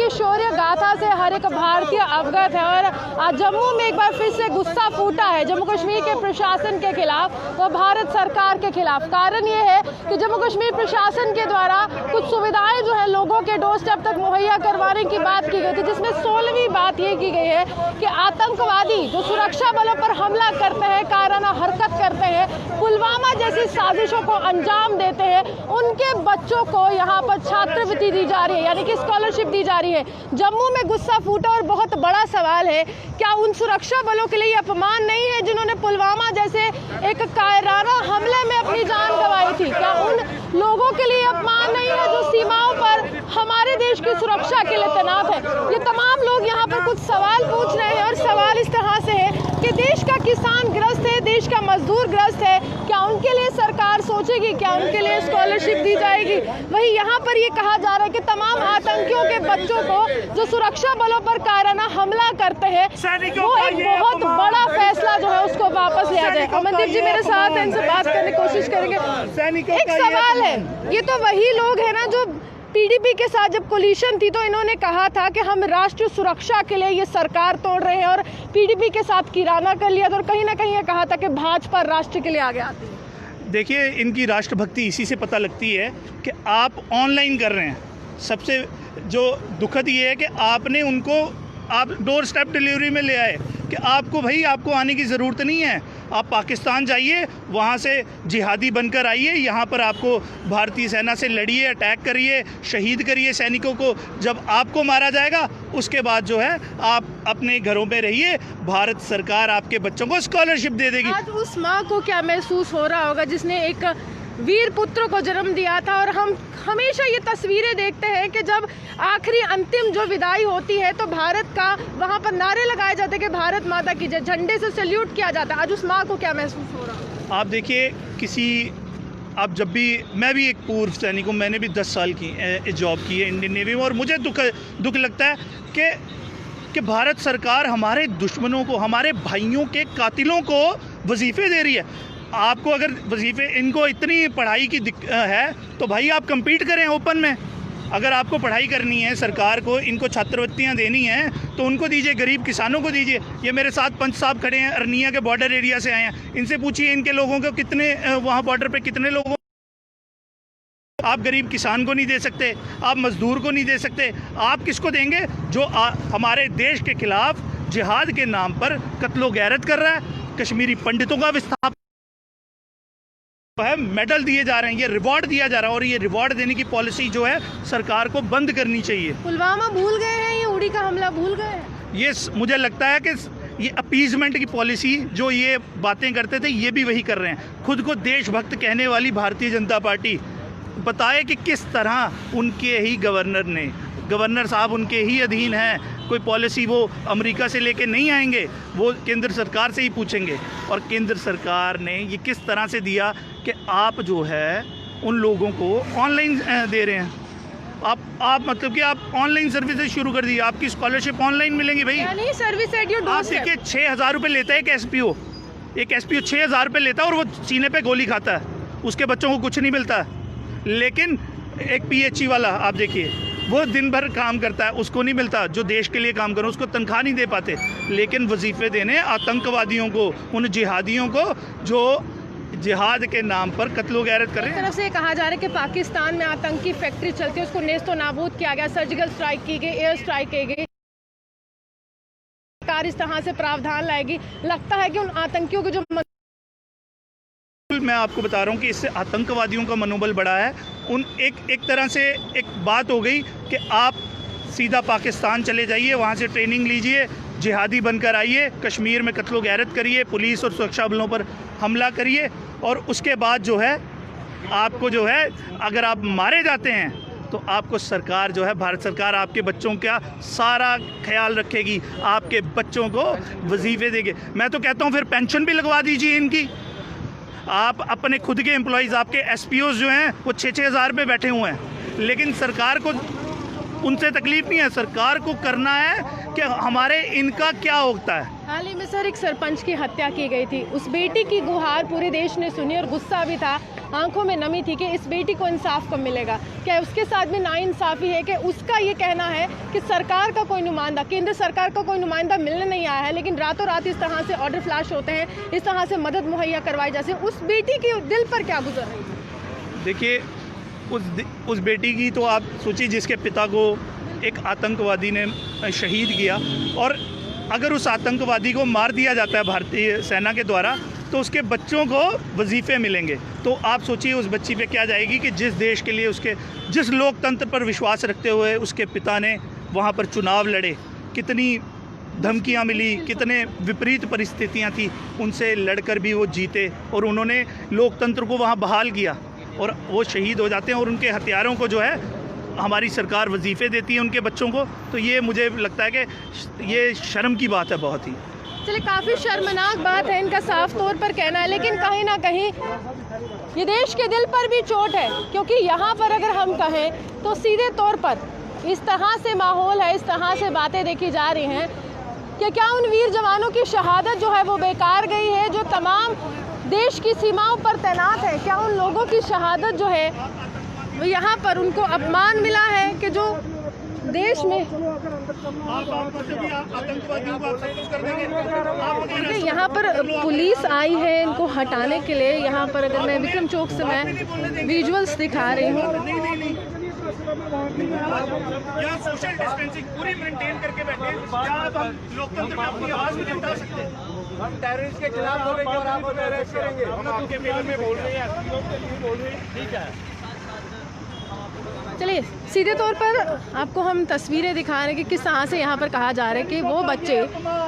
उनकी शौर्य गाथा से हर एक भारतीय अवगत है। और आज जम्मू में एक बार फिर से गुस्सा फूटा है जम्मू कश्मीर के प्रशासन के खिलाफ व भारत सरकार के खिलाफ। कारण ये है कि जम्मू कश्मीर प्रशासन के द्वारा कुछ सुविधाएं जो है लोगों के डोर स्टेप तक मुहैया करवाने की बात की गई थी, जिसमें 16वीं बात ये की गई है कि आतंकवादी जो सुरक्षा बलों पर हमला करते हैं, काराना हरकत करते हैं, पुलवामा जैसी साजिशों को अंजाम देते हैं, उनके बच्चों को यहाँ पर छात्रवृत्ति दी जा रही है, यानी कि स्कॉलरशिप दी जा रही है। जम्मू में गुस्सा फूटा और बहुत बड़ा सवाल है, क्या उन सुरक्षा बलों के लिए ये अपमान नहीं है जिन्होंने पुलवामा जैसे एक कायराना हमले में अपनी जान गंवाई थी? क्या उन लोगों के लिए अपमान नहीं है जो सीमाओं पर हमारे देश की सुरक्षा के लिए तैनात है? ये तमाम लोग यहाँ पर कुछ सवाल पूछ रहे हैं और सवाल इस तरह से है कि देश का किसान ग्रस्त है, देश का मजदूर ग्रस्त है, क्या उनके लिए सरकार सोचेगी, क्या उनके लिए स्कॉलरशिप दी जाएगी? वही यहाँ पर ये कहा जा रहा है कि तमाम आतंकियों के बच्चों को जो सुरक्षा बलों पर कायराना हमला करते हैं, वो एक बहुत बड़ा फैसला जो है उसको वापस लिया जाए। अमनदीप जी मेरे साथ हैं, इनसे बात करने की कोशिश करेंगे। एक सवाल है, ये तो वही लोग हैं ना जो पीडीपी के साथ जब कोलिशन थी तो इन्होंने कहा था कि हम राष्ट्रीय सुरक्षा के लिए ये सरकार तोड़ रहे हैं, और पीडीपी के साथ किराना कर लिया था, और कहीं ना कहीं ये कहा था कि भाजपा राष्ट्र के लिए आगे आती है। देखिए, इनकी राष्ट्रभक्ति इसी से पता लगती है कि आप ऑनलाइन कर रहे हैं। सबसे जो दुखद ये है कि आपने उनको आप डोर स्टेप डिलीवरी में ले आए कि आपको आने की ज़रूरत नहीं है, आप पाकिस्तान जाइए, वहाँ से जिहादी बनकर आइए, यहाँ पर आपको भारतीय सेना से लड़िए, अटैक करिए, शहीद करिए सैनिकों को। जब आपको मारा जाएगा उसके बाद जो है आप अपने घरों में रहिए, भारत सरकार आपके बच्चों को स्कॉलरशिप दे देगी। आज उस माँ को क्या महसूस हो रहा होगा जिसने एक वीर पुत्र को जन्म दिया था? और हम हमेशा ये तस्वीरें देखते हैं कि जब आखिरी अंतिम जो विदाई होती है तो भारत का वहाँ पर नारे लगाए जाते हैं कि भारत माता की जय, झंडे से सैल्यूट किया जाता है। आज उस माँ को क्या महसूस हो रहा है? आप देखिए, आप जब भी, मैं भी एक पूर्व सैनिक हूँ, मैंने भी 10 साल की जॉब की है इंडियन नेवी में, और मुझे दुख लगता है कि भारत सरकार हमारे दुश्मनों को, हमारे भाइयों के कातिलों को वजीफ़े दे रही है। आपको अगर वजीफ़े, इनको इतनी पढ़ाई की है तो भाई आप कम्पीट करें ओपन में। अगर आपको पढ़ाई करनी है, सरकार को इनको छात्रवृत्तियां देनी हैं तो उनको दीजिए, गरीब किसानों को दीजिए। ये मेरे साथ पंच साहब खड़े हैं, अरनिया के बॉर्डर एरिया से आए हैं, इनसे पूछिए इनके लोगों को कितने, वहाँ बॉर्डर पे कितने लोगों, आप गरीब किसान को नहीं दे सकते, आप मजदूर को नहीं दे सकते, आप किसको देंगे? जो हमारे देश के खिलाफ जिहाद के नाम पर कत्लो गैरत कर रहा है। कश्मीरी पंडितों का विस्थापन है, मेडल दिए जा रहे हैं, ये रिवॉर्ड दिया जा रहा है, और ये रिवॉर्ड देने की पॉलिसी जो है सरकार को बंद करनी चाहिए। पुलवामा भूल गए हैं, ये उड़ी का हमला भूल गए हैं। ये मुझे लगता है कि ये अपीजमेंट की पॉलिसी जो ये बातें करते थे, ये भी वही कर रहे हैं। खुद को देशभक्त कहने वाली भारतीय जनता पार्टी बताए कि किस तरह उनके ही गवर्नर साहब उनके ही अधीन हैं। कोई पॉलिसी वो अमेरिका से लेके नहीं आएंगे, वो केंद्र सरकार से ही पूछेंगे। और केंद्र सरकार ने ये किस तरह से दिया कि आप जो है उन लोगों को ऑनलाइन दे रहे हैं। आप मतलब कि आप ऑनलाइन सर्विसेज शुरू कर दी, आपकी स्कॉलरशिप ऑनलाइन मिलेंगी भाई। यानी सर्विस एट योर आप डोरस्टेप। देखिए, 6,000 रुपये लेता है एक एसपीओ 6,000 रुपये लेता है, और वो सीने पे गोली खाता है, उसके बच्चों को कुछ नहीं मिलता। लेकिन एक पीएचई वाला आप देखिए, वो दिन भर काम करता है, उसको नहीं मिलता। जो देश के लिए काम करो उसको तनख्वाह नहीं दे पाते, लेकिन वजीफ़े देने आतंकवादियों को, उन जिहादियों को जो जिहाद के नाम पर कत्लो गैरत कर रहे हैं। तरफ से कहा जा रहा है कि पाकिस्तान में आतंकी फैक्ट्री चलती है, उसको नेस्तो नाबूद किया गया, सर्जिकल स्ट्राइक की गई, एयर स्ट्राइक की गई। सरकार इस तरह से प्रावधान लाएगी, लगता है कि उन आतंकियों के जो, मैं आपको बता रहा हूँ कि इससे आतंकवादियों का मनोबल बढ़ा है। एक तरह से एक बात हो गई कि आप सीधा पाकिस्तान चले जाइए, वहाँ से ट्रेनिंग लीजिए, जिहादी बनकर आइए, कश्मीर में कत्लो गैरत करिए, पुलिस और सुरक्षा बलों पर हमला करिए, और उसके बाद जो है आपको जो है, अगर आप मारे जाते हैं तो आपको सरकार जो है, भारत सरकार आपके बच्चों का सारा ख्याल रखेगी, आपके बच्चों को वजीफ़े देगी। मैं तो कहता हूँ फिर पेंशन भी लगवा दीजिए इनकी। आप अपने खुद के एम्प्लॉइज़, आपके एसपीओज़ जो हैं वो 6-6 हज़ार पे बैठे हुए हैं, लेकिन सरकार को उनसे तकलीफ नहीं है। सरकार को करना है कि हमारे इनका क्या होता है। हाल ही में सर एक सरपंच की हत्या की गई थी, उस बेटी की गुहार पूरे देश ने सुनी और गुस्सा भी था। आंखों में नमी थी कि इस बेटी को इंसाफ कब मिलेगा। क्या उसके साथ भी नाइंसाफ़ी है कि उसका ये कहना है कि सरकार का कोई नुमाइंदा, केंद्र सरकार का कोई नुमाइंदा मिलने नहीं आया है, लेकिन रातों रात इस तरह से ऑर्डर फ्लैश होते हैं, इस तरह से मदद मुहैया करवाई जाती है। उस बेटी के दिल पर क्या गुजर रही है? देखिए, उस बेटी की तो आप सोचिए जिसके पिता को एक आतंकवादी ने शहीद किया, और अगर उस आतंकवादी को मार दिया जाता है भारतीय सेना के द्वारा तो उसके बच्चों को वजीफ़े मिलेंगे। तो आप सोचिए उस बच्ची पे क्या जाएगी कि जिस देश के लिए उसके, जिस लोकतंत्र पर विश्वास रखते हुए उसके पिता ने वहाँ पर चुनाव लड़े, कितनी धमकियाँ मिली, कितने विपरीत परिस्थितियाँ थी, उनसे लड़कर भी वो जीते और उन्होंने लोकतंत्र को वहाँ बहाल किया और वो शहीद हो जाते हैं और उनके हथियारों को जो है हमारी सरकार वजीफ़े देती है उनके बच्चों को। तो ये मुझे लगता है कि ये शर्म की बात है बहुत ही। चलिए, काफ़ी शर्मनाक बात है, इनका साफ तौर पर कहना है, लेकिन कहीं ना कहीं ये देश के दिल पर भी चोट है, क्योंकि यहाँ पर अगर हम कहें तो सीधे तौर पर इस तरह से माहौल है, इस तरह से बातें देखी जा रही हैं कि क्या उन वीर जवानों की शहादत जो है वो बेकार गई है, जो तमाम देश की सीमाओं पर तैनात है? क्या उन लोगों की शहादत जो है वो यहाँ पर उनको अपमान मिला है कि जो देश में यहाँ पर पुलिस आई है इनको हटाने के लिए? यहाँ पर अगर मैं विक्रम चौक से मैं विजुअल्स दिखा रही हूँ, यहाँ सोशल डिस्टेंसिंग पूरी मेंटेन करके बैठे हैं। क्या हम लोकतंत्र में अपनी आवाज नहीं उठा सकते? हम टेररिस्ट के खिलाफ बोलेंगे और आपको अरेस्ट करेंगे। हम आपके मेल में बोल रहे हैं, ठीक है। चलिए, सीधे तौर पर आपको हम तस्वीरें दिखा रहे हैं कि किस तरह से यहाँ पर कहा जा रहा है कि वो बच्चे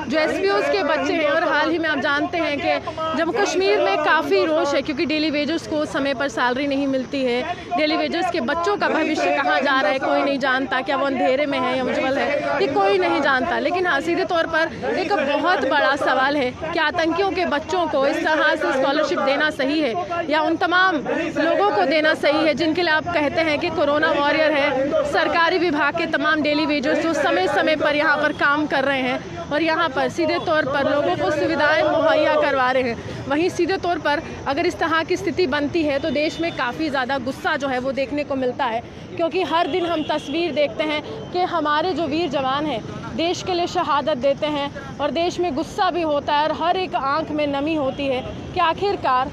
जो एसपीओज़ के बच्चे हैं, और हाल ही में आप जानते हैं कि जम्मू कश्मीर में काफ़ी रोष है क्योंकि डेली वेजर्स को समय पर सैलरी नहीं मिलती है। डेली वेजर्स के बच्चों का भविष्य कहाँ जा रहा है कोई नहीं जानता, क्या वो अंधेरे में है या उज्जवल है, ये कोई नहीं जानता। लेकिन हाँ, सीधे तौर पर एक बहुत बड़ा सवाल है कि आतंकियों के बच्चों को इस तरह से स्कॉलरशिप देना सही है या उन तमाम लोगों को देना सही है जिनके लिए आप कहते हैं कि कोरोना वॉरियर है। सरकारी विभाग के तमाम डेली वेजर्स जो समय समय पर यहाँ पर काम कर रहे हैं और यहाँ पर सीधे तौर पर लोगों को सुविधाएं मुहैया करवा रहे हैं। वहीं सीधे तौर पर अगर इस तरह की स्थिति बनती है तो देश में काफ़ी ज़्यादा गुस्सा जो है वो देखने को मिलता है, क्योंकि हर दिन हम तस्वीर देखते हैं कि हमारे जो वीर जवान हैं देश के लिए शहादत देते हैं और देश में गुस्सा भी होता है और हर एक आंख में नमी होती है कि आखिरकार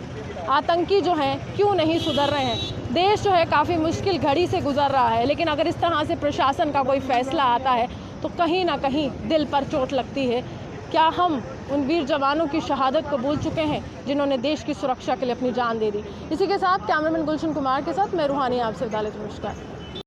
आतंकी जो हैं क्यों नहीं सुधर रहे हैं। देश जो है काफ़ी मुश्किल घड़ी से गुजर रहा है, लेकिन अगर इस तरह से प्रशासन का कोई फैसला आता है तो कहीं ना कहीं दिल पर चोट लगती है। क्या हम उन वीर जवानों की शहादत को भूल चुके हैं जिन्होंने देश की सुरक्षा के लिए अपनी जान दे दी? इसी के साथ कैमरामैन गुलशन कुमार के साथ मैं रूहानी आपसे विदा लेती हूं। नमस्कार।